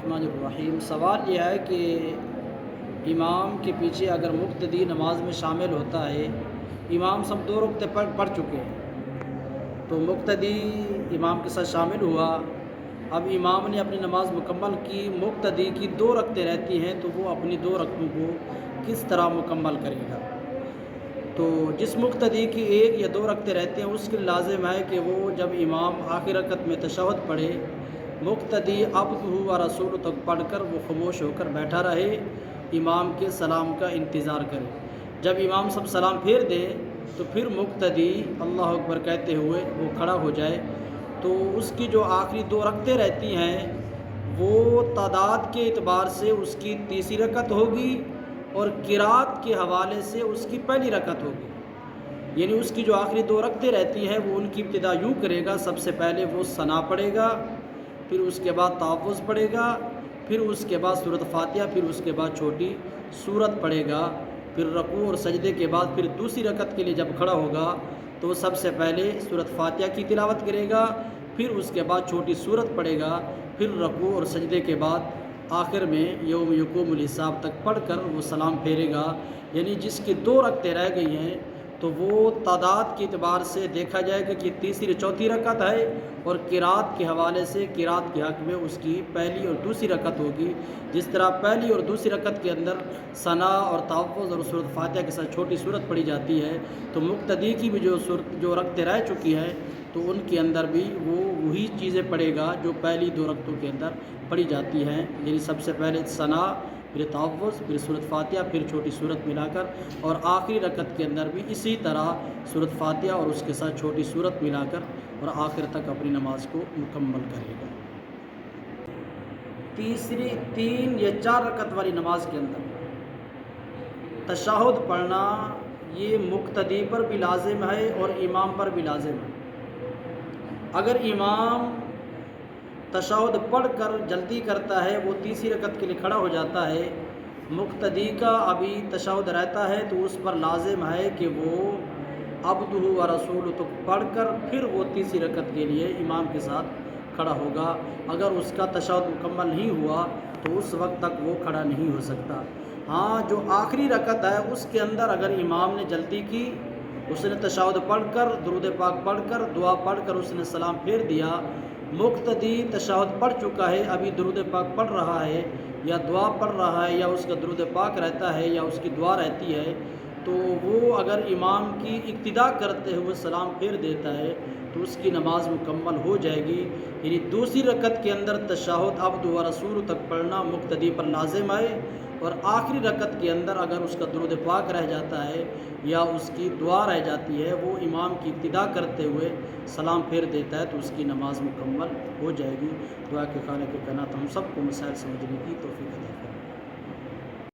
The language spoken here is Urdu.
الرحمن الرحیم۔ سوال یہ ہے کہ امام کے پیچھے اگر مقتدی نماز میں شامل ہوتا ہے، امام سب 2 رکعتیں پڑھ چکے ہیں، تو مقتدی امام کے ساتھ شامل ہوا، اب امام نے اپنی نماز مکمل کی، مقتدی کی 2 رکعتیں رہتی ہیں، تو وہ اپنی 2 رکعتوں کو کس طرح مکمل کرے گا؟ تو جس مقتدی کی 1 یا 2 رکعتیں رہتے ہیں، اس کے لازم ہے کہ وہ جب امام آخری رکعت میں تشہد پڑھے، مقتدی عبدہ و رسولہ تک پڑھ کر وہ خاموش ہو کر بیٹھا رہے، امام کے سلام کا انتظار کرے۔ جب امام سب سلام پھیر دے تو پھر مقتدی اللہ اکبر کہتے ہوئے وہ کھڑا ہو جائے، تو اس کی جو آخری 2 رکعتیں رہتی ہیں وہ تعداد کے اعتبار سے اس کی تیسری رکعت ہوگی، اور قرات کے حوالے سے اس کی پہلی رکعت ہوگی۔ یعنی اس کی جو آخری 2 رکعتیں رہتی ہیں وہ ان کی ابتدا یوں کرے گا، سب سے پہلے وہ ثنا پڑھے گا، پھر اس کے بعد تعوذ پڑھے گا، پھر اس کے بعد سورۃ فاتحہ، پھر اس کے بعد چھوٹی سورت پڑھے گا، پھر رکوع اور سجدے کے بعد پھر دوسری رکعت کے لیے جب کھڑا ہوگا تو سب سے پہلے سورۃ فاتحہ کی تلاوت کرے گا، پھر اس کے بعد چھوٹی سورت پڑھے گا، پھر رکوع اور سجدے کے بعد آخر میں یوم یقوم الحساب تک پڑھ کر وہ سلام پھیرے گا۔ یعنی جس کی 2 رکعتیں رہ گئی ہیں تو وہ تعداد کے اعتبار سے دیکھا جائے گا کہ تیسری چوتھی رکعت ہے، اور قرات کے حوالے سے قرات کے حق میں اس کی پہلی اور دوسری رکعت ہوگی۔ جس طرح پہلی اور دوسری رکعت کے اندر ثنا اور تعوذ اور سورۃ فاتحہ کے ساتھ چھوٹی سورت پڑھی جاتی ہے، تو مقتدی کی بھی جو رکعتیں رہ چکی ہیں تو ان کے اندر بھی وہ وہی چیزیں پڑھے گا جو پہلی 2 رکعتوں کے اندر پڑھی جاتی ہیں۔ یعنی سب سے پہلے ثنا، پھر تعوذ، پھر سورۃ فاتحہ، پھر چھوٹی سورت ملا کر، اور آخری رکعت کے اندر بھی اسی طرح سورۃ فاتحہ اور اس کے ساتھ چھوٹی سورت ملا کر اور آخر تک اپنی نماز کو مکمل کرے گا۔ تیسری 3 یا 4 رکعت والی نماز کے اندر تشہد پڑھنا یہ مقتدی پر بھی لازم ہے اور امام پر بھی لازم ہے۔ اگر امام تشہد پڑھ کر جلدی کرتا ہے، وہ تیسری رکعت کے لیے کھڑا ہو جاتا ہے، مقتدی کا ابھی تشہد رہتا ہے، تو اس پر لازم ہے کہ وہ عبدہ و رسولہ تک پڑھ کر پھر وہ تیسری رکعت کے لیے امام کے ساتھ کھڑا ہوگا۔ اگر اس کا تشہد مکمل نہیں ہوا تو اس وقت تک وہ کھڑا نہیں ہو سکتا۔ ہاں، جو آخری رکعت ہے اس کے اندر اگر امام نے جلدی کی، اس نے تشہد پڑھ کر، درود پاک پڑھ کر، دعا پڑھ کر اس نے سلام پھیر دیا، مقتدی تشہد پڑھ چکا ہے، ابھی درود پاک پڑھ رہا ہے یا دعا پڑھ رہا ہے یا اس کا درود پاک رہتا ہے یا اس کی دعا رہتی ہے، تو وہ اگر امام کی اقتدا کرتے ہوئے سلام پھیر دیتا ہے تو اس کی نماز مکمل ہو جائے گی۔ یعنی دوسری رکعت کے اندر تشہد عبد و رسول تک پڑھنا مقتدی پر لازم ہے، اور آخری رکعت کے اندر اگر اس کا درود پاک رہ جاتا ہے یا اس کی دعا رہ جاتی ہے، وہ امام کی اقتدا کرتے ہوئے سلام پھیر دیتا ہے تو اس کی نماز مکمل ہو جائے گی۔ دعا کے خالق کے کائنات ہم سب کو مسائل سمجھنے کی توفیق عطا فرمائے۔